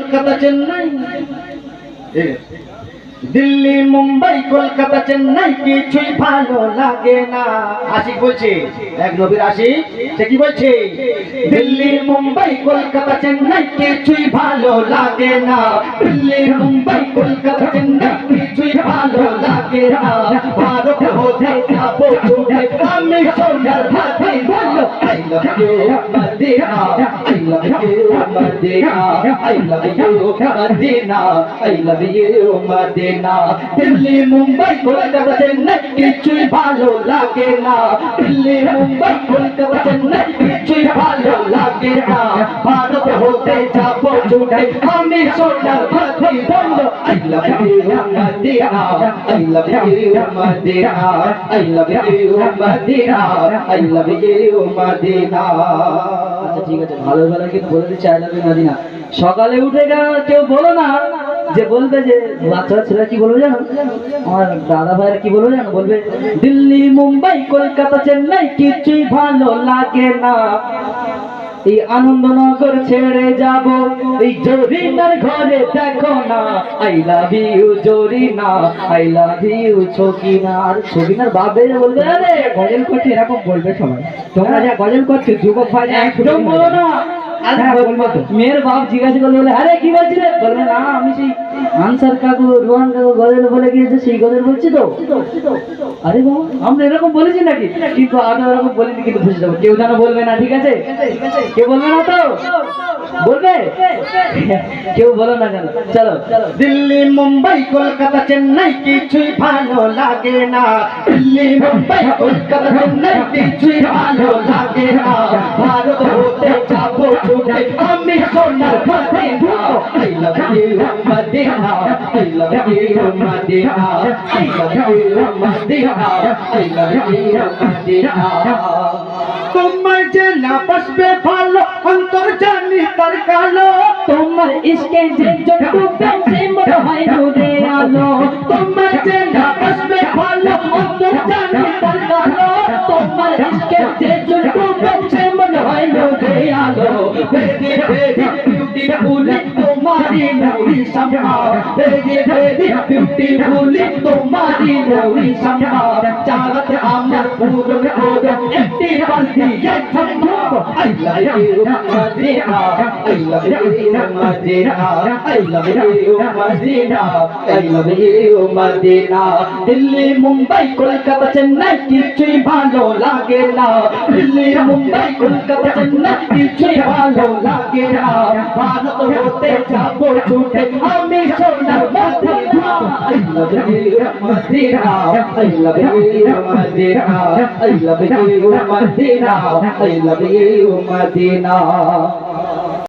কলকাতা চেন্নাই, দিল্লি মুম্বাই কলকাতা চেন্নাই কিছুই ভালো লাগে না। আশিক বলছে, এক নবীর আশিক, সে কি বলছে? দিল্লি মুম্বাই কলকাতা চেন্নাই কিছুই ভালো লাগে না, দিল্লি মুম্বাই কলকাতা চেন্নাই কিছুই ভালো লাগে না। ভারত হতে যাবো ছুটে আমি সোনার ভাতে বলো I love you Medina, I love you Medina, I love you Medina, I love you Medina. Delhi Mumbai Kolkata Chennai কিছুই ভালো লাগে না, দিল্লি মুম্বাই কলকাতা চেন্নাই কিছুই ভালো লাগে না। ভারত হতে যাবো ছুটে আমি সোনার ভাতে বলো I love you Medina, I love you Medina, I love you Medina, I love you Medina. আচ্ছা ঠিক আছে, ভালো ভালো কিন্তু বলে দিচ্ছি আই লাভ ইউ মদিনা। সকালে উঠে কেউ বলো না যে বলবে যে বাচ্চা ছেলে কি বলবে জানো, আমার দাদা ভাইরা কি বলবে জানো, বলবে দিল্লি মুম্বাই কলকাতা চেন্নাই কিছুই ভালো লাগে না, এই আনন্দনগর ছেড়ে যাব এই জরিনার ঘরে দেখো না, I love you Zarina, I love you Sakina. আর ছকিনার বাপে বলবে আরে গজল করছে, এরকম বলবে সবাই। তোমরা যা গজল করছো যুবক ভাই একদম বলো না। মেয়ের বাপ জিজ্ঞাসা করলে বলে আরে কি বলছি রে, বলবে না আমি সেই আনসার কাকু রোহান কাকু গজল বলে গিয়েছে সেই গজল বলছি তো। আরে বাবা আমরা এরকম বলেছি নাকি, কিন্তু আমি এরকম বলিনি, কিন্তু বুঝে যাবো। কেউ যেন বলবে না, ঠিক আছে? কেউ বলবে না তো? বলবে? কেউ বলো না কেন? চলো। দিল্লি মুম্বাই কলকাতা চেন্নাই কিছুই ভালো লাগে না, দিল্লি মুম্বাই কলকাতা চেন্নাই কিছুই ভালো লাগে না। ভারত হতে যাবো ছুটে আমি সোনার Medina, I love you Medina, I love you Medina, I love you Medina, I love you Medina. তোমার জেলা বসবে ভালো অন্তর জানি তার কালো, তোমার ইশকে যে যতটুকু সে মনে হয় নূরে আলো। তোমার জেলা বসবে ভালো অন্তর জানি তার কালো, তোমার ইশকে যে যতটুকু সে মনে হয় নূরে আলো। বেরি বেরি বিউটিফুল তোমারি নূরি শামা, বেরি বেরি বিউটিফুল তোমারি নূরি শামা। চাঁদ আমার পূরণ করো একটি বালতি I love you Madina, I love you Madina, I love you Madina, I love you Madina. Delhi Mumbai Kolkata Chennai কিছুই ভালো লাগে না, দিল্লি মুম্বাই কলকাতা চেন্নাই কিছুই ভালো লাগে না। ভারত হতে যাবো ছুটে আমি সোনার Medina, I love you Madina, I love you Madina, I love you Madina, I love you Madina.